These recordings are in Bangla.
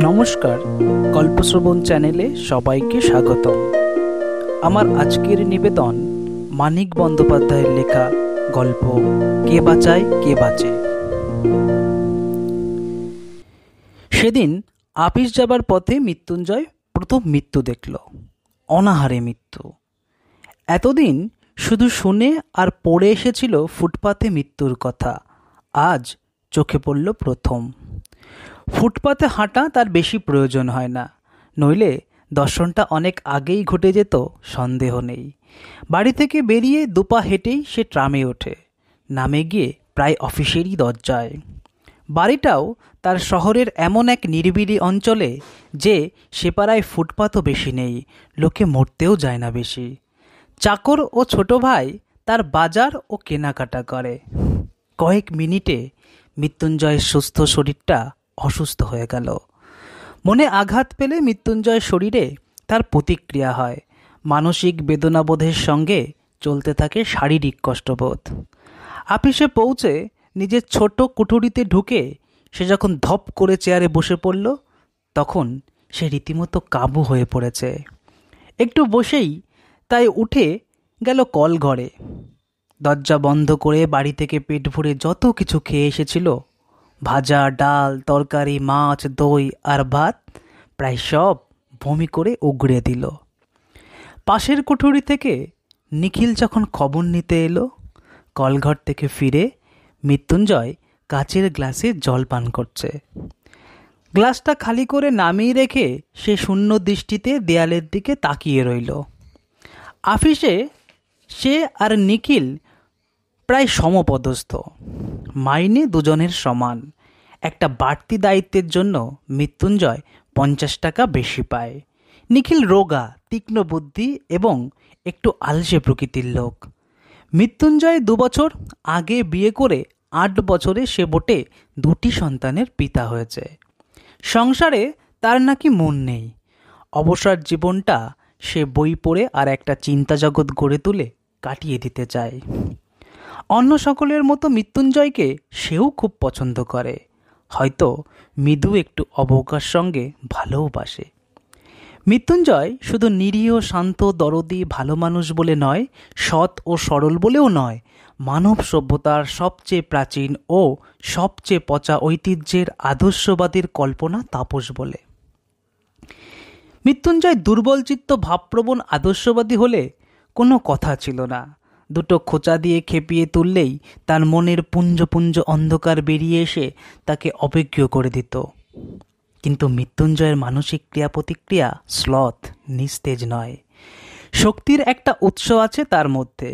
নমস্কার, গল্পশ্রবণ চ্যানেলে সবাইকে স্বাগতম। আমার আজকের নিবেদন মানিক বন্দ্যোপাধ্যায়ের লেখা গল্প কে বাঁচায় কে বাঁচে। সেদিন আপিস যাবার পথে মৃত্যুঞ্জয় প্রথম মৃত্যু দেখল। অনাহারে মৃত্যু। এতদিন শুধু শুনে আর পড়ে এসেছিল ফুটপাতে মৃত্যুর কথা। আজ চোখে পড়ল প্রথম। ফুটপাতে হাঁটা তার বেশি প্রয়োজন হয় না, নইলে দর্শনটা অনেক আগেই ঘটে যেত সন্দেহ নেই। বাড়ি থেকে বেরিয়ে দুপা হেঁটেই সে ট্রামে ওঠে, নামে গিয়ে প্রায় অফিসেরই দরজায়। বাড়িটাও তার শহরের এমন এক নিরিবিলি অঞ্চলে যে সে পাড়ায় ফুটপাতও বেশি নেই, লোকে মরতেও যায় না বেশি। চাকর ও ছোট ভাই তার বাজার ও কেনাকাটা করে। কয়েক মিনিটে মৃত্যুঞ্জয়ের সুস্থ শরীরটা অসুস্থ হয়ে গেল। মনে আঘাত পেলে মৃত্যুঞ্জয়ের শরীরে তার প্রতিক্রিয়া হয়। মানসিক বেদনাবোধের সঙ্গে চলতে থাকে শারীরিক কষ্টবোধ। আপিসে পৌঁছে নিজের ছোট কুঠুরিতে ঢুকে সে যখন ধপ করে চেয়ারে বসে পড়ল, তখন সে রীতিমতো কাবু হয়ে পড়েছে। একটু বসেই তাই উঠে গেল কল ঘরে। দরজা বন্ধ করে বাড়ি থেকে পেট ভরে যত কিছু খেয়ে এসেছিল, ভাজা, ডাল, তরকারি, মাছ, দই আর ভাত, প্রায় সব বমি করে উগড়ে দিল। পাশের কুঠুরি থেকে নিখিল যখন খবর নিতে এলো, কলঘর থেকে ফিরে মৃত্যুঞ্জয় কাচের গ্লাসে জল পান করছে। গ্লাসটা খালি করে নামিয়ে রেখে সে শূন্য দৃষ্টিতে দেয়ালের দিকে তাকিয়ে রইল। আফিসে সে আর নিখিল প্রায় সমপদস্থ, মাইনে দুজনের সমান। একটা বাড়তি দায়িত্বের জন্য মৃত্যুঞ্জয় 50 টাকা বেশি পায়। নিখিল রোগা, তীক্ষ্ণ বুদ্ধি এবং একটু আলসে প্রকৃতির লোক। মৃত্যুঞ্জয় 2 বছর আগে বিয়ে করে 8 বছরে সে বটে 2টি সন্তানের পিতা হয়েছে। সংসারে তার নাকি মন নেই। অবসর জীবনটা সে বই পড়ে আর একটা চিন্তা জগৎ গড়ে তুলে কাটিয়ে দিতে চায়। অন্য সকলের মতো মৃত্যুঞ্জয়কে সেও খুব পছন্দ করে, হয়তো মৃদু একটু অবকাশ সঙ্গে ভালোবাসে। মৃত্যুঞ্জয় শুধু নিরীহ, শান্ত, দরদি, ভালো মানুষ বলে নয়, সৎ ও সরল বলেও নয়, মানব সভ্যতার সবচেয়ে প্রাচীন ও সবচেয়ে পচা ঐতিহ্যের আদর্শবাদীর কল্পনা তাপস বলে। মৃত্যুঞ্জয় দুর্বলচিত্ত, ভাবপ্রবণ আদর্শবাদী হলে কোনো কথা ছিল না। দুটো খোঁচা দিয়ে খেপিয়ে তুললেই তার মনের পুঞ্জ পুঞ্জ অন্ধকার বেরিয়ে এসে তাকে অভিজ্ঞ করে দিত। কিন্তু মৃত্যুঞ্জয়ের মানসিক ক্রিয়া প্রতিক্রিয়া শ্লথ, নিস্তেজ নয়। শক্তির একটা উৎস আছে তার মধ্যে।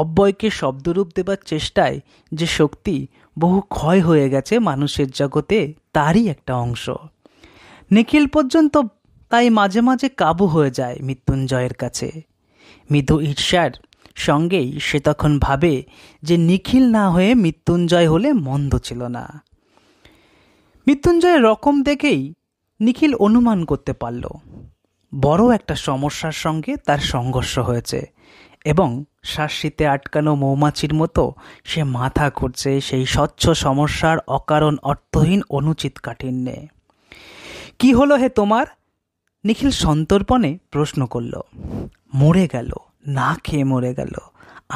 অব্যয়কে শব্দরূপ দেবার চেষ্টায় যে শক্তি বহু ক্ষয় হয়ে গেছে মানুষের জগতে, তারই একটা অংশ। নিখিল পর্যন্ত তাই মাঝে মাঝে কাবু হয়ে যায় মৃত্যুঞ্জয়ের কাছে। মৃদু ঈর্ষার সঙ্গেই সে তখন ভাবে যে নিখিল না হয়ে মৃত্যুঞ্জয় হলে মন্দ ছিল না। মৃত্যুঞ্জয়ের রকম দেখেই নিখিল অনুমান করতে পারল বড় একটা সমস্যার সঙ্গে তার সংঘর্ষ হয়েছে এবং শ্বাসশীতে আটকানো মৌমাছির মতো সে মাথা ঘুরছে সেই স্বচ্ছ সমস্যার অকারণ, অর্থহীন, অনুচিত কাঠিন্যে। কি হলো হে তোমার? নিখিল সন্তর্পণে প্রশ্ন করল। মরে গেল, না খেয়ে মরে গেল।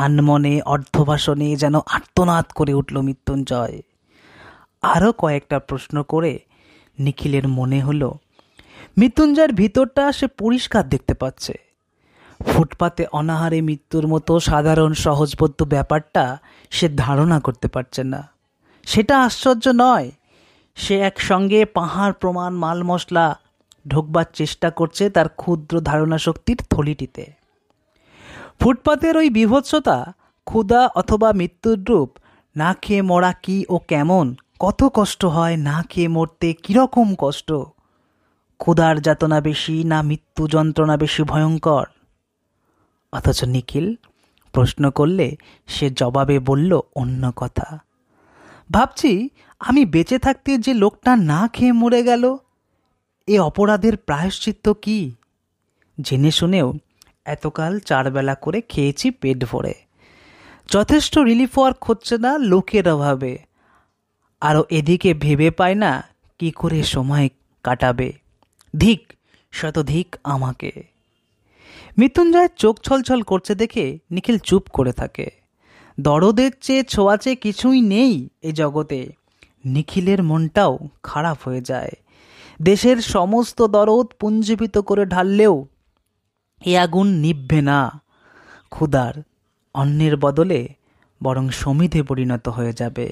আনমনে, অর্ধভাষণে যেন আর্তনাদ করে উঠল মৃত্যুঞ্জয়। আরও কয়েকটা প্রশ্ন করে নিখিলের মনে হলো মৃত্যুঞ্জয়ের ভিতরটা সে পরিষ্কার দেখতে পাচ্ছে। ফুটপাতে অনাহারে মৃত্যুর মতো সাধারণ সহজবোধ্য ব্যাপারটা সে ধারণা করতে পারছে না। সেটা আশ্চর্য নয়। সে একসঙ্গে পাহাড় প্রমাণ মাল মশলা ঢোকবার চেষ্টা করছে তার ক্ষুদ্র ধারণা শক্তির থলিটিতে। ফুটপাতের ওই বিভৎসতা, ক্ষুধা অথবা মৃত্যুর রূপ, না খেয়ে মরা কি ও কেমন, কত কষ্ট হয় না খেয়ে মরতে, কীরকম কষ্ট। ক্ষুধার যাতনা বেশি না মৃত্যু যন্ত্রণা বেশি ভয়ঙ্কর? অথচ নিখিল প্রশ্ন করলে সে জবাবে বলল অন্য কথা। ভাবছি, আমি বেঁচে থাকতে যে লোকটা না খেয়ে মরে গেল, এ অপরাধের প্রায়শ্চিত্ত কি? জেনে শুনেও এতকাল 4 বেলা করে খেয়েছি পেট ভরে। যথেষ্ট রিলিফ হওয়ার খুঁজছে না লোকের অভাবে। আরও এদিকে ভেবে পায় না কি করে সময় কাটাবে। ধিক, শতধিক আমাকে। মৃত্যুঞ্জয়ের চোখ ছলছল করছে দেখে নিখিল চুপ করে থাকে। দরদের চেয়ে ছোঁয়াচে কিছুই নেই এ জগতে। নিখিলের মনটাও খারাপ হয়ে যায়। দেশের সমস্ত দরদ পুঞ্জীভূত করে ঢাললেও এ আগুন নিভবে না। ক্ষুধার অন্নের বদলে বরং সমিধে পরিণত হয়ে যাবে।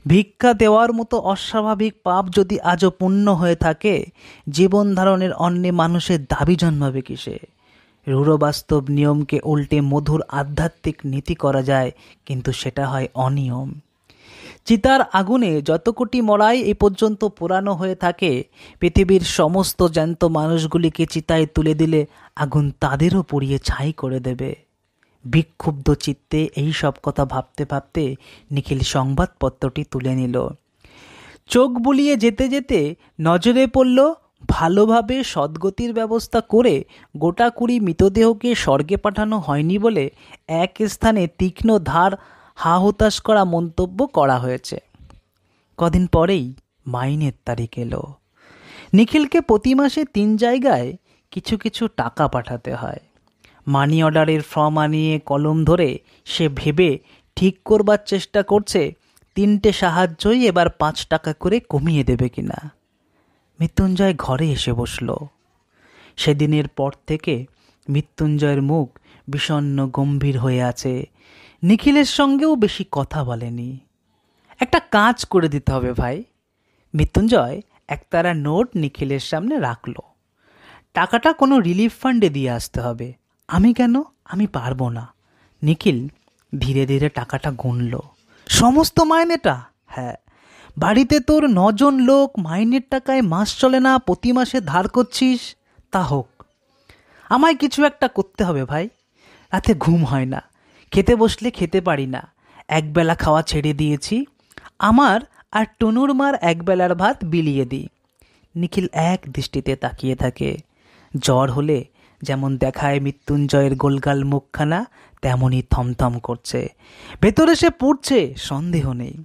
ভিক্ষা দেওয়ার মতো অস্বাভাবিক পাপ যদি আজও পুণ্য হয়ে থাকে, জীবন ধারণের অন্নে মানুষের দাবি জন্মাবে কিসে? রূঢ় বাস্তব নিয়মকে উল্টে মধুর আধ্যাত্মিক নীতি করা যায়, কিন্তু সেটা হয় অনিয়ম। চিতার আগুনে যত কোটি মড়াই এ পর্যন্ত পোড়ানো হয়ে থাকে, পৃথিবীর সমস্ত জ্যান্ত মানুষগুলিকে চিতায় তুলে দিলে আগুন তাদেরও পুড়িয়ে ছাই করে দেবে। বিক্ষুব্ধ চিত্তে এই সব কথা ভাবতে ভাবতে নিখিল সংবাদপত্রটি তুলে নিল। চোখ বুলিয়ে যেতে যেতে নজরে পড়ল ভালোভাবে সদ্গতির ব্যবস্থা করে গোটা 20 মৃতদেহকে স্বর্গে পাঠানো হয়নি বলে এক স্থানে তীক্ষ্ণ ধার হা হুতাশ করা মন্তব্য করা হয়েছে। কদিন পরেই মাইনের তারিখ এলো। নিখিলকে প্রতি মাসে 3 জায়গায় কিছু কিছু টাকা পাঠাতে হয়। মানি অর্ডারের ফর্ম আনিয়ে কলম ধরে সে ভেবে ঠিক করবার চেষ্টা করছে 3টে সাহায্যই এবার 5 টাকা করে কমিয়ে দেবে কিনা। মৃত্যুঞ্জয় ঘরে এসে বসল। সেদিনের পর থেকে মৃত্যুঞ্জয়ের মুখ বিষণ্ণ গম্ভীর হয়ে আছে। নিখিলের সঙ্গেও বেশি কথা বলেনি। একটা কাজ করে দিতে হবে ভাই। মৃত্যুঞ্জয় একতারা নোট নিখিলের সামনে রাখল। টাকাটা কোনো রিলিফ ফান্ডে দিয়ে আসতে হবে। আমি কেন? আমি পারবো না। নিখিল ধীরে ধীরে টাকাটা গুনল। সমস্ত মাইনেটা? হ্যাঁ। বাড়িতে তোর 9 জন লোক, মাইনের টাকায় মাস চলে না, প্রতি মাসে ধার করছিস। তা হোক, আমায় কিছু একটা করতে হবে ভাই। রাতে ঘুম হয় না, খেতে বসলে খেতে পারি না, একবেলা খাওয়া ছেড়ে দিয়েছি। আমার আর টুনুর মার একবেলার ভাত বিলিয়ে দিই। নিখিল এক দৃষ্টিতে তাকিয়ে থাকে। জ্বর হলে যেমন দেখায় মৃত্যুঞ্জয়ের গোলগাল মুখখানা, তেমনই থমথম করছে। ভেতরে সে পুড়ছে, সন্দেহ নেই।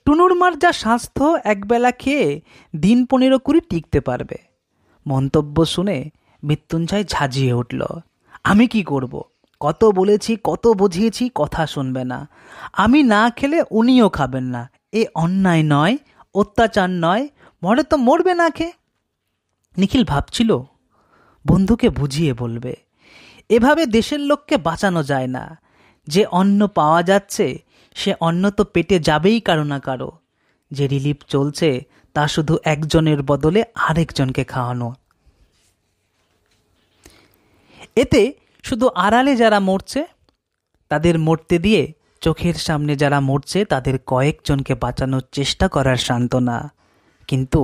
টুনুর মার যা স্বাস্থ্য, একবেলা খেয়ে দিন 15-20 টিকতে পারবে। মন্তব্য শুনে মৃত্যুঞ্জয় ঝাঁঝিয়ে উঠল। আমি কি করব? কত বলেছি, কত বুঝিয়েছি, কথা শুনবে না। আমি না খেলে উনিও খাবেন না। এ অন্যায় নয়, অত্যাচার নয়। মরে তো মরবে না খেয়ে। নিখিল ভাবছিল বন্ধুকে বুঝিয়ে বলবে, এভাবে দেশের লোককে বাঁচানো যায় না। যে অন্ন পাওয়া যাচ্ছে সে অন্ন তো পেটে যাবেই কারো না কারো। যে রিলিফ চলছে তা শুধু একজনের বদলে আরেকজনকে খাওয়ানো। এতে শুধু আড়ালে যারা মরছে তাদের মরতে দিয়ে চোখের সামনে যারা মরছে তাদের কয়েকজনকে বাঁচানোর চেষ্টা করার সান্ত্বনা। কিন্তু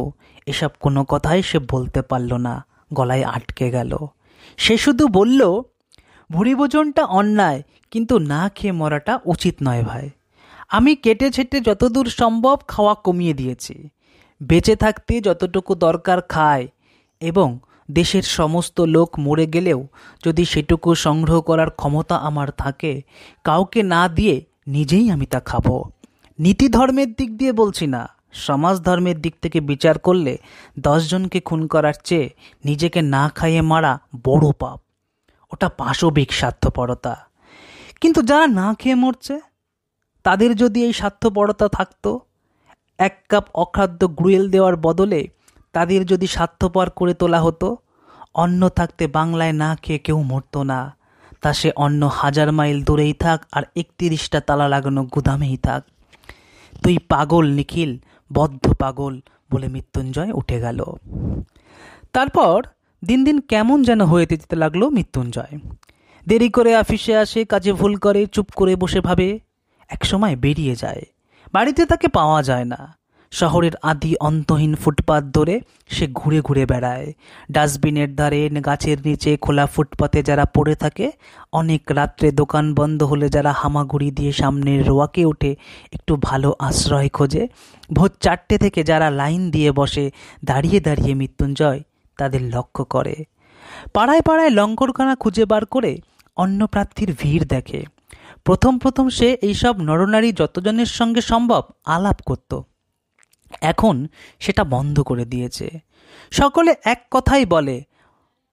এসব কোনো কথাই সে বলতে পারল না, গলায় আটকে গেল। সে শুধু বলল, ভুরিভোজনটা অন্যায়, কিন্তু না খেয়ে মরাটা উচিত নয় ভাই। আমি কেটে ছেটে যতদূর সম্ভব খাওয়া কমিয়ে দিয়েছি। বেঁচে থাকতে যতটুকু দরকার খায়, এবং দেশের সমস্ত লোক মরে গেলেও যদি সেটুকু সংগ্রহ করার ক্ষমতা আমার থাকে, কাউকে না দিয়ে নিজেই আমি তা খাবো। নীতি ধর্মের দিক দিয়ে বলছি না, সমাজ ধর্মের দিক থেকে বিচার করলে 10 জনকে খুন করার চেয়ে নিজেকে না খাইয়ে মারা বড় পাপ। ওটা পাশবিক স্বার্থপরতা। কিন্তু যারা না খেয়ে মরছে তাদের যদি এই স্বার্থপরতা থাকতো, 1 কাপ অখাদ্য গ্রুয়েল দেওয়ার বদলে তাদের যদি স্বার্থপর করে তোলা হতো, অন্ন থাকতে বাংলায় না খেয়ে কেউ মরতো না। তা সে অন্ন 1000 মাইল দূরেই থাক আর 31টা তালা লাগানো গুদামেই থাক। তুই পাগল নিখিল, বদ্ধ পাগল, বলে মৃত্যুঞ্জয় উঠে গেল। তারপর দিন দিন কেমন যেন হয়ে যেতে লাগলো মৃত্যুঞ্জয়। দেরি করে অফিসে আসে, কাজে ভুল করে, চুপ করে বসে ভাবে। একসময় বেরিয়ে যায়, বাড়িতে তাকে পাওয়া যায় না। শহরের আদি অন্তহীন ফুটপাত ধরে সে ঘুরে ঘুরে বেড়ায়। ডাস্টবিনের ধারে, গাছের নিচে, খোলা ফুটপাতে যারা পড়ে থাকে, অনেক রাত্রে দোকান বন্ধ হলে যারা হামাগুড়ি দিয়ে সামনের রোয়াকে উঠে একটু ভালো আশ্রয় খোঁজে, ভোর 4টে থেকে যারা লাইন দিয়ে বসে দাঁড়িয়ে দাঁড়িয়ে মৃত্যুঞ্জয় তাদের লক্ষ্য করে। পাড়ায় পাড়ায় লঙ্গরখানা খুঁজে বার করে অন্য প্রার্থীর ভিড় দেখে। প্রথম প্রথম সে এইসব নরনারী যতজনের সঙ্গে সম্ভব আলাপ করত, এখন সেটা বন্ধ করে দিয়েছে। সকলে এক কথাই বলে,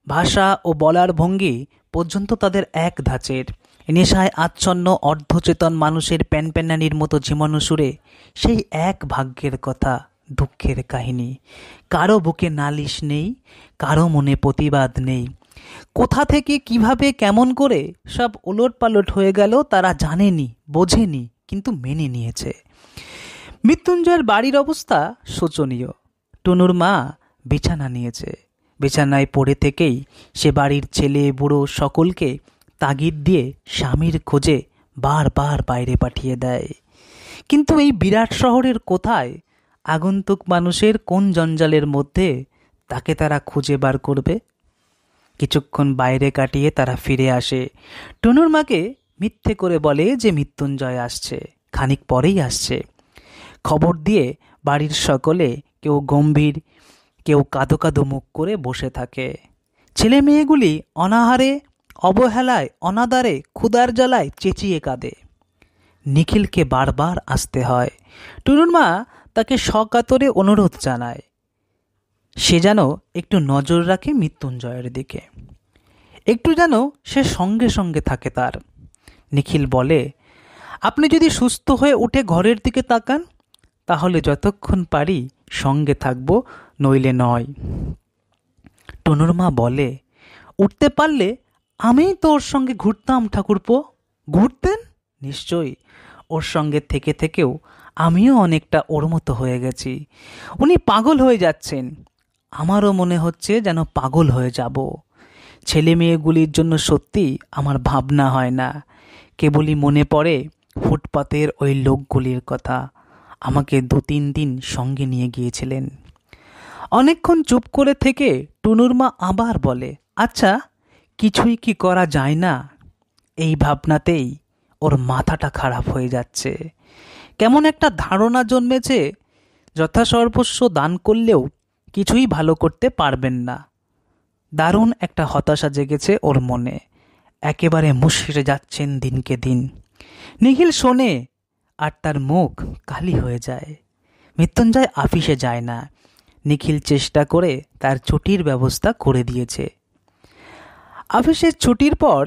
ভাষা ও বলার ভঙ্গি পর্যন্ত তাদের এক ধাঁচের। নেশায় আচ্ছন্ন অর্ধচেতন মানুষের প্যানপ্যানানির মতো ঝিমানো সুরে সেই এক ভাগ্যের কথা, দুঃখের কাহিনী। কারো বুকে নালিশ নেই, কারো মনে প্রতিবাদ নেই। কোথা থেকে কিভাবে কেমন করে সব ওলটপালট হয়ে গেল তারা জানেনি, বোঝেনি, কিন্তু মেনে নিয়েছে। মৃত্যুঞ্জয়ের বাড়ির অবস্থা শোচনীয়। টুনুর মা বিছানা নিয়েছে। বিছানায় পড়ে থেকেই সে বাড়ির ছেলে বুড়ো সকলকে তাগিদ দিয়ে স্বামীর খোঁজে বারবার বাইরে পাঠিয়ে দেয়। কিন্তু এই বিরাট শহরের কোথায়, আগন্তুক মানুষের কোন জঞ্জালের মধ্যে তাকে তারা খুঁজে বার করবে? কিছুক্ষণ বাইরে কাটিয়ে তারা ফিরে আসে। টুনুর মাকে মিথ্যে করে বলে যে মৃত্যুঞ্জয় আসছে, খানিক পরেই আসছে। খবর দিয়ে বাড়ির সকলে কেউ গম্ভীর, কেউ কাঁদো কাঁদো মুখ করে বসে থাকে। ছেলে মেয়েগুলি অনাহারে, অবহেলায়, অনাদারে, ক্ষুধার জ্বালায় চেঁচিয়ে কাঁদে। নিখিলকে বারবার আসতে হয়। টুনুর মা তাকে সকাতরে অনুরোধ জানায় সে যেন একটু নজর রাখে মৃত্যুঞ্জয়ের দিকে, একটু যেন সে সঙ্গে সঙ্গে থাকে তার। নিখিল বলে, আপনি যদি সুস্থ হয়ে উঠে ঘরের দিকে তাকান তাহলে যতক্ষণ পারি সঙ্গে থাকবো, নইলে নয়। টুনুর মা বলে, উঠতে পারলে আমিই তো ওর সঙ্গে ঘুরতাম ঠাকুরপো। ঘুরতেন? নিশ্চয়ই। ওর সঙ্গে থেকে থেকেও আমিও অনেকটা ওর মতো হয়ে গেছি। উনি পাগল হয়ে যাচ্ছেন, আমারও মনে হচ্ছে যেন পাগল হয়ে যাব। ছেলে মেয়েগুলির জন্য সত্যি আমার ভাবনা হয় না। কেবলই মনে পড়ে ফুটপাতের ওই লোকগুলির কথা। আমাকে 2-3 দিন সঙ্গে নিয়ে গিয়েছিলেন। অনেকক্ষণ চুপ করে থেকে টুনুর মা আবার বলে, আচ্ছা, কিছুই কি করা যায় না? এই ভাবনাতেই ওর মাথাটা খারাপ হয়ে যাচ্ছে। কেমন একটা ধারণা জন্মেছে যথাসর্বস্ব দান করলেও কিছুই ভালো করতে পারবেন না। দারুণ একটা হতাশা জেগেছে ওর মনে। একেবারে মুষড়ে যাচ্ছেন দিনকে দিন। নিখিল শোনে আর তার মুখ কালি হয়ে যায়। মৃত্যুঞ্জয় আফিসে যায় না। নিখিল চেষ্টা করে তার ছুটির ব্যবস্থা করে দিয়েছে। আফিসের ছুটির পর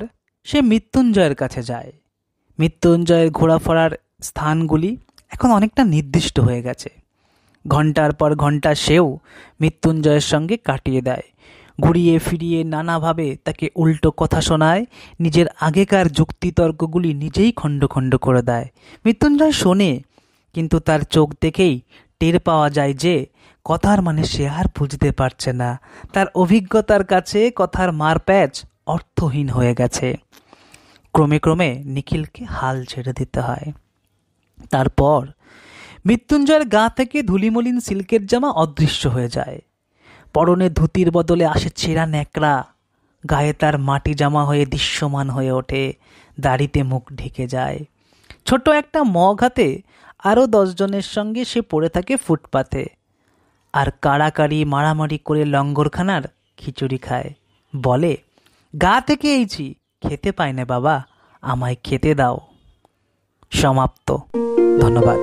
সে মৃত্যুঞ্জয়ের কাছে যায়। মৃত্যুঞ্জয়ের ঘোরাফেরার স্থানগুলি এখন অনেকটা নির্দিষ্ট হয়ে গেছে। ঘন্টার পর ঘন্টা সেও মৃত্যুঞ্জয়ের সঙ্গে কাটিয়ে দেয়। ঘুরিয়ে ফিরিয়ে নানাভাবে তাকে উল্টো কথা শোনায়, নিজের আগেকার যুক্তিতর্কগুলি নিজেই খণ্ড খণ্ড করে দেয়। মৃত্যুঞ্জয় শোনে, কিন্তু তার চোখ দেখেই টের পাওয়া যায় যে কথার মানে সে আর বুঝতে পারছে না। তার অভিজ্ঞতার কাছে কথার মারপ্যাচ অর্থহীন হয়ে গেছে। ক্রমে ক্রমে নিখিলকে হাল ছেড়ে দিতে হয়। তারপর মৃত্যুঞ্জয়ের গা থেকে ধুলিমলিন সিল্কের জামা অদৃশ্য হয়ে যায়। পরনে ধুতির বদলে আসে ছেঁড়া ন্যাকড়া। গায়ে তার মাটি জামা হয়ে দৃশ্যমান হয়ে ওঠে। দাড়িতে মুখ ঢেকে যায়। ছোট একটা মগ হাতে আরও 10 জনের সঙ্গে সে পড়ে থাকে ফুটপাতে, আর কাড়াকাড়ি মারামারি করে লঙ্গরখানার খিচুড়ি খায়। বলে, গা থেকে এইছি, খেতে পাই না বাবা, আমায় খেতে দাও। সমাপ্ত। ধন্যবাদ।